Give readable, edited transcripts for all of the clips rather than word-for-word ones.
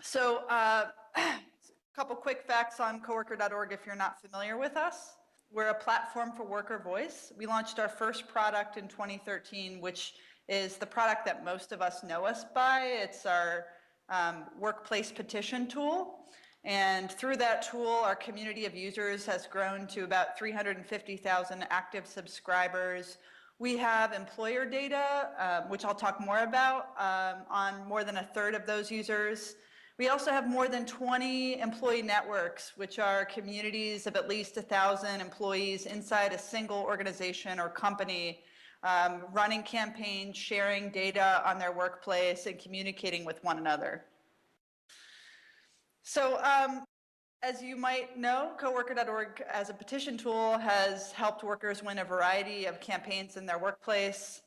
So a couple quick facts on coworker.org if you're not familiar with us. We're a platform for worker voice. We launched our first product in 2013, which is the product that most of us know us by. It's our workplace petition tool. And through that tool, our community of users has grown to about 350,000 active subscribers. We have employer data, which I'll talk more about, on more than a third of those users. We also have more than 20 employee networks, which are communities of at least 1,000 employees inside a single organization or company, running campaigns, sharing data on their workplace, and communicating with one another. So as you might know, coworker.org as a petition tool has helped workers win a variety of campaigns in their workplace.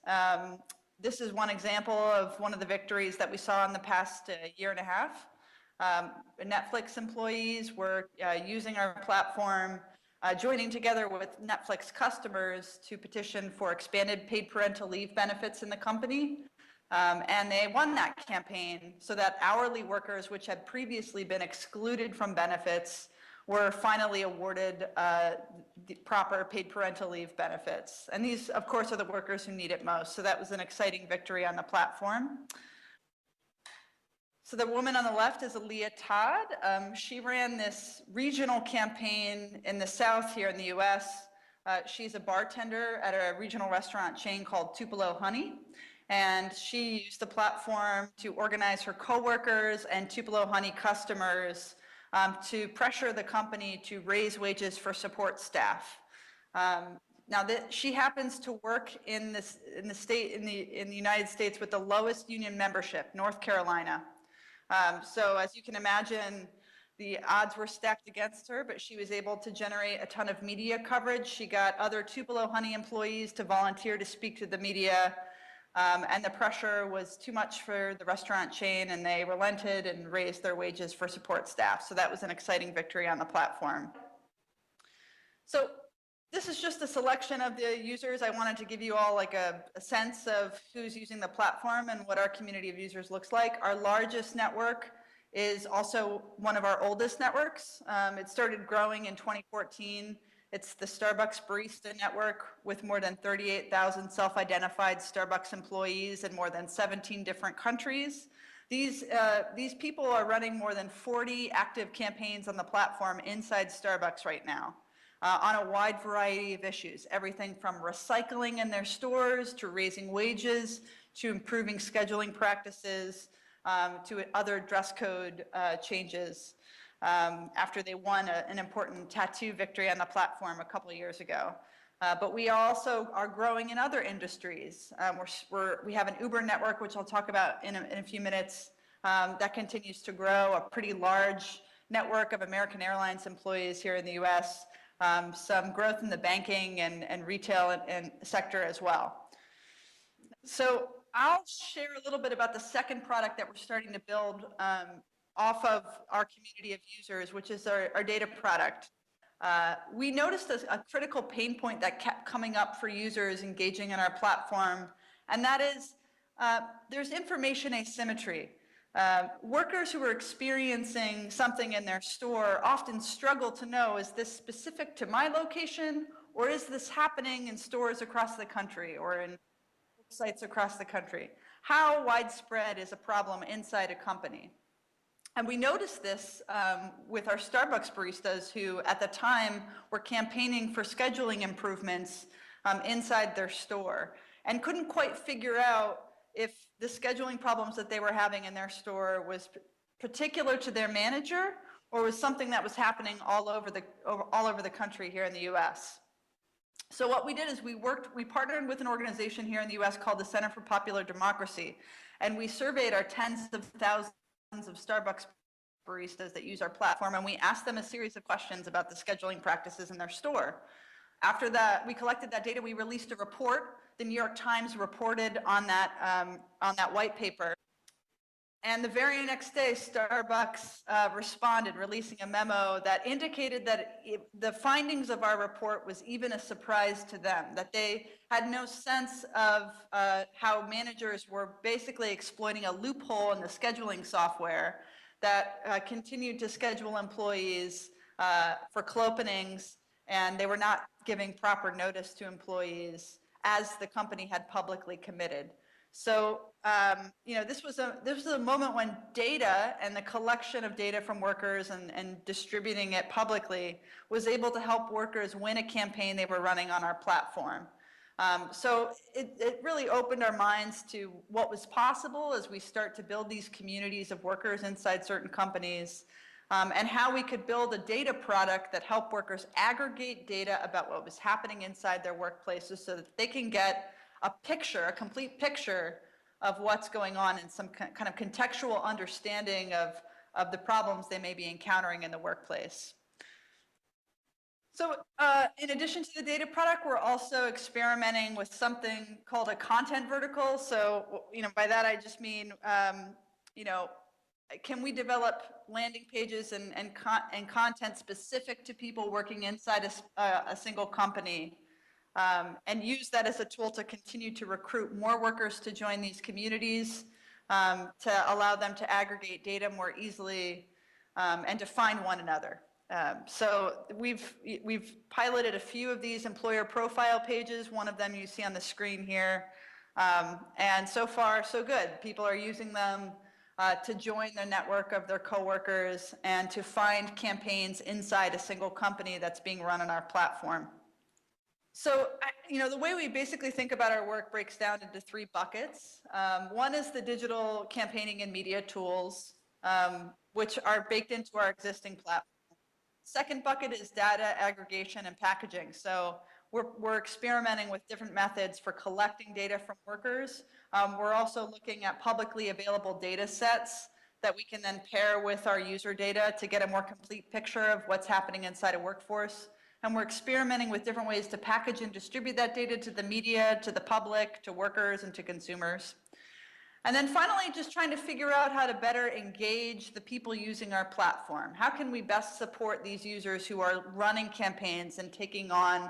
This is one example of one of the victories that we saw in the past year and a half. Netflix employees were using our platform, joining together with Netflix customers to petition for expanded paid parental leave benefits in the company. And they won that campaign so that hourly workers, which had previously been excluded from benefits, were finally awarded the proper paid parental leave benefits. And these, of course, are the workers who need it most. So that was an exciting victory on the platform. So the woman on the left is Alia Todd. She ran this regional campaign in the South here in the US. She's a bartender at a regional restaurant chain called Tupelo Honey. And she used the platform to organize her coworkers and Tupelo Honey customers to pressure the company to raise wages for support staff. Now, she happens to work in the United States with the lowest union membership, North Carolina. So as you can imagine, the odds were stacked against her, but she was able to generate a ton of media coverage. She got other Tupelo Honey employees to volunteer to speak to the media. And the pressure was too much for the restaurant chain, and they relented and raised their wages for support staff. So that was an exciting victory on the platform. So this is just a selection of the users. I wanted to give you all like a sense of who's using the platform and what our community of users looks like. Our largest network is also one of our oldest networks. It started growing in 2014. It's the Starbucks Barista network with more than 38,000 self-identified Starbucks employees in more than 17 different countries. These people are running more than 40 active campaigns on the platform inside Starbucks right now on a wide variety of issues, everything from recycling in their stores to raising wages to improving scheduling practices to other dress code changes. After they won an important tattoo victory on the platform a couple of years ago. But we also are growing in other industries. We have an Uber network, which I'll talk about in a few minutes, that continues to grow, a pretty large network of American Airlines employees here in the US, some growth in the banking and retail and sector as well. So I'll share a little bit about the second product that we're starting to build off of our community of users, which is our data product. We noticed a critical pain point that kept coming up for users engaging in our platform, and that is there's information asymmetry. Workers who are experiencing something in their store often struggle to know, is this specific to my location, or is this happening in stores across the country or in sites across the country? How widespread is a problem inside a company? And we noticed this with our Starbucks baristas who at the time were campaigning for scheduling improvements inside their store and couldn't quite figure out if the scheduling problems that they were having in their store was particular to their manager or was something that was happening all over the country here in the US. So what we did is we partnered with an organization here in the US called the Center for Popular Democracy, and we surveyed our tens of thousands of Starbucks baristas that use our platform, and we asked them a series of questions about the scheduling practices in their store. After that, we collected that data, we released a report. The New York Times reported on that white paper. And the very next day, Starbucks responded, releasing a memo that indicated that the findings of our report was even a surprise to them, that they had no sense of how managers were basically exploiting a loophole in the scheduling software that continued to schedule employees for clopenings, and they were not giving proper notice to employees as the company had publicly committed. So, this was a moment when data and the collection of data from workers and distributing it publicly was able to help workers win a campaign they were running on our platform. So it really opened our minds to what was possible as we start to build these communities of workers inside certain companies, and how we could build a data product that helped workers aggregate data about what was happening inside their workplaces so that they can get a picture, a complete picture of what's going on and some kind of contextual understanding of the problems they may be encountering in the workplace. So in addition to the data product, we're also experimenting with something called a content vertical. So, by that I just mean, can we develop landing pages and content specific to people working inside a single company, and use that as a tool to continue to recruit more workers to join these communities, to allow them to aggregate data more easily, and to find one another. So we've piloted a few of these employer profile pages. One of them you see on the screen here. And so far, so good. People are using them to join the network of their coworkers and to find campaigns inside a single company that's being run on our platform. So, the way we basically think about our work breaks down into three buckets. One is the digital campaigning and media tools, which are baked into our existing platform. Second bucket is data aggregation and packaging. So we're experimenting with different methods for collecting data from workers. We're also looking at publicly available data sets that we can then pair with our user data to get a more complete picture of what's happening inside a workforce. And we're experimenting with different ways to package and distribute that data to the media, to the public, to workers, and to consumers. And then finally, just trying to figure out how to better engage the people using our platform. How can we best support these users who are running campaigns and taking on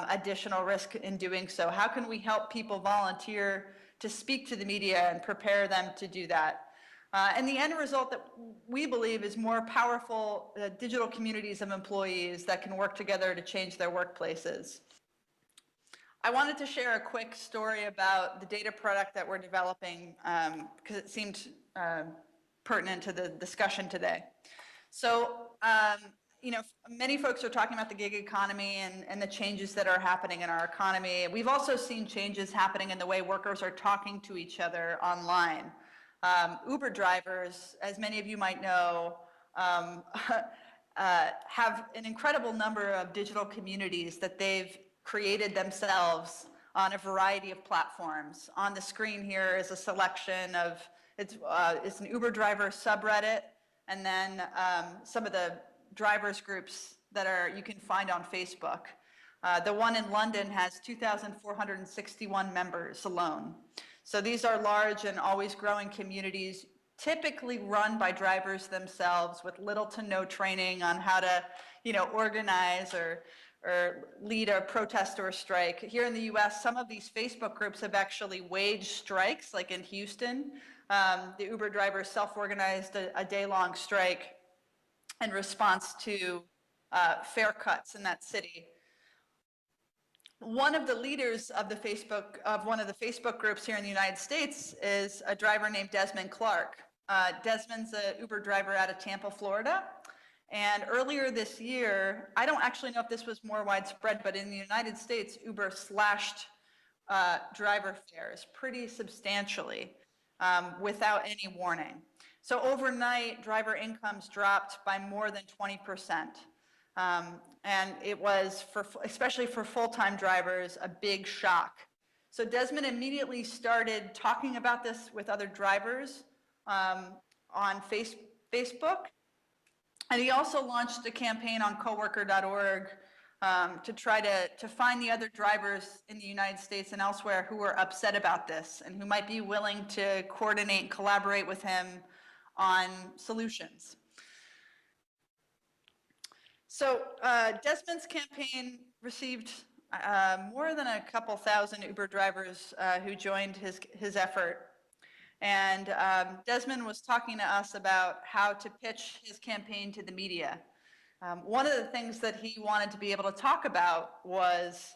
additional risk in doing so? How can we help people volunteer to speak to the media and prepare them to do that? And the end result that we believe is more powerful digital communities of employees that can work together to change their workplaces. I wanted to share a quick story about the data product that we're developing because it seemed pertinent to the discussion today. So, many folks are talking about the gig economy and the changes that are happening in our economy. We've also seen changes happening in the way workers are talking to each other online. Uber drivers, as many of you might know, have an incredible number of digital communities that they've created themselves on a variety of platforms. On the screen here is a selection of, it's an Uber driver subreddit, and then some of the drivers groups that you can find on Facebook. The one in London has 2,461 members alone. So these are large and always growing communities, typically run by drivers themselves with little to no training on how to, organize or lead a protest or a strike. Here in the US, some of these Facebook groups have actually waged strikes, like in Houston. The Uber drivers self-organized a day-long strike in response to fare cuts in that city. One of the leaders of one of the Facebook groups here in the United States is a driver named Desmond Clark. Desmond's an Uber driver out of Tampa, Florida. And earlier this year, I don't actually know if this was more widespread, but in the United States, Uber slashed driver fares pretty substantially without any warning. So overnight, driver incomes dropped by more than 20%. And it was, especially for full-time drivers, a big shock. So Desmond immediately started talking about this with other drivers on Facebook. And he also launched a campaign on coworker.org to try to find the other drivers in the United States and elsewhere who were upset about this and who might be willing to coordinate and collaborate with him on solutions. So Desmond's campaign received more than a couple thousand Uber drivers who joined his effort. And Desmond was talking to us about how to pitch his campaign to the media. One of the things that he wanted to be able to talk about was,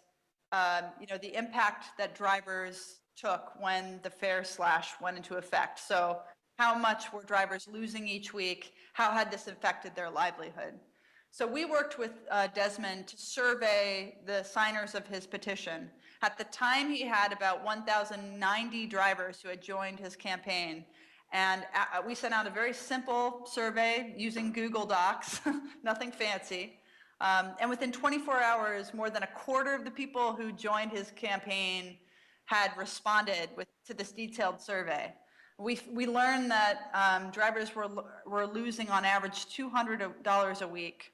the impact that drivers took when the fare slash went into effect. So how much were drivers losing each week? How had this affected their livelihood? So we worked with Desmond to survey the signers of his petition. At the time, he had about 1,090 drivers who had joined his campaign. And we sent out a very simple survey using Google Docs, nothing fancy. And within 24 hours, more than a quarter of the people who joined his campaign had responded to this detailed survey. We learned that drivers were losing on average $200 a week.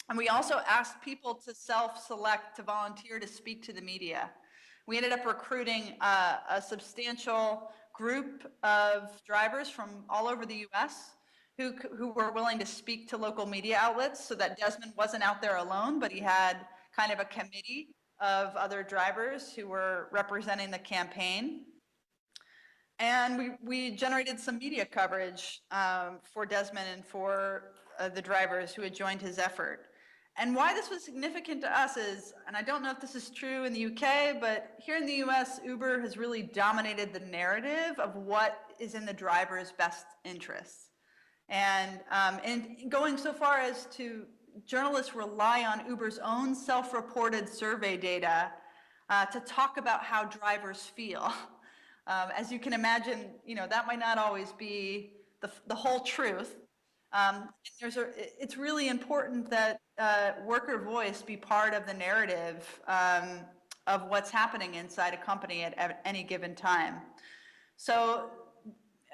And we also asked people to self-select to volunteer to speak to the media. We ended up recruiting a substantial group of drivers from all over the US who were willing to speak to local media outlets, so that Desmond wasn't out there alone, but he had kind of a committee of other drivers who were representing the campaign. And we generated some media coverage for Desmond and for the drivers who had joined his effort. And why this was significant to us is, and I don't know if this is true in the UK, but here in the US, Uber has really dominated the narrative of what is in the driver's best interests. And going so far as to journalists rely on Uber's own self-reported survey data to talk about how drivers feel. As you can imagine, that might not always be the whole truth. It's really important that worker voice be part of the narrative of what's happening inside a company at any given time. So,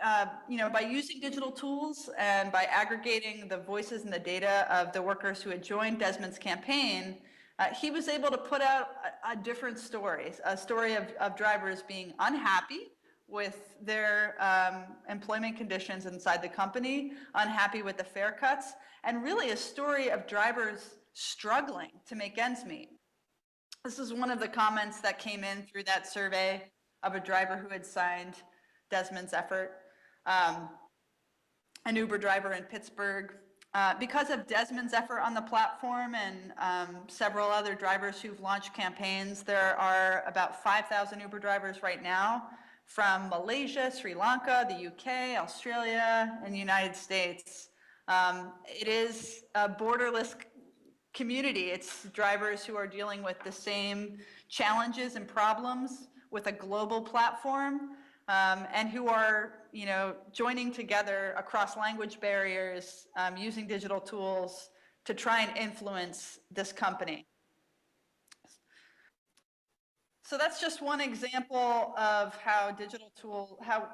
by using digital tools and by aggregating the voices and the data of the workers who had joined Desmond's campaign, he was able to put out a different story, a story of drivers being unhappy with their employment conditions inside the company, unhappy with the fare cuts, and really a story of drivers struggling to make ends meet. This is one of the comments that came in through that survey of a driver who had signed Desmond's effort, an Uber driver in Pittsburgh. Because of Desmond's effort on the platform and several other drivers who've launched campaigns, there are about 5,000 Uber drivers right now from Malaysia, Sri Lanka, the UK, Australia, and the United States. It is a borderless community. It's drivers who are dealing with the same challenges and problems with a global platform, and who are, joining together across language barriers, using digital tools to try and influence this company. So that's just one example of how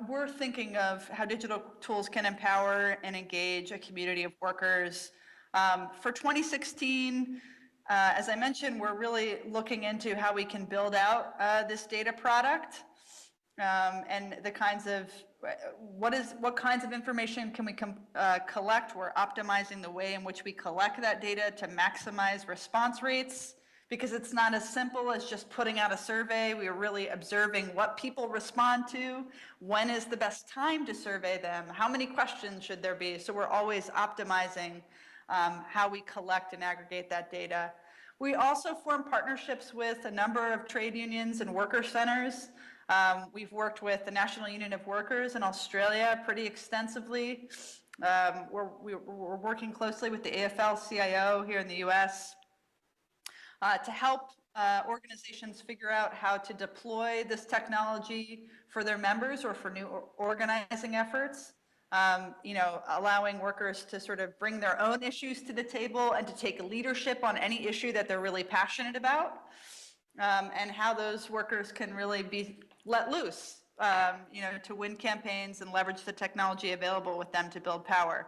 we're thinking of how digital tools can empower and engage a community of workers. For 2016, as I mentioned, we're really looking into how we can build out this data product, and the kinds of, what kinds of information can we collect. We're optimizing the way in which we collect that data to maximize response rates, because it's not as simple as just putting out a survey. We are really observing what people respond to, when is the best time to survey them, how many questions should there be. So we're always optimizing how we collect and aggregate that data. We also form partnerships with a number of trade unions and worker centers. We've worked with the National Union of Workers in Australia pretty extensively. We're working closely with the AFL-CIO here in the US to help organizations figure out how to deploy this technology for their members or for new organizing efforts. Allowing workers to sort of bring their own issues to the table and to take leadership on any issue that they're really passionate about, and how those workers can really be let loose, to win campaigns and leverage the technology available with them to build power.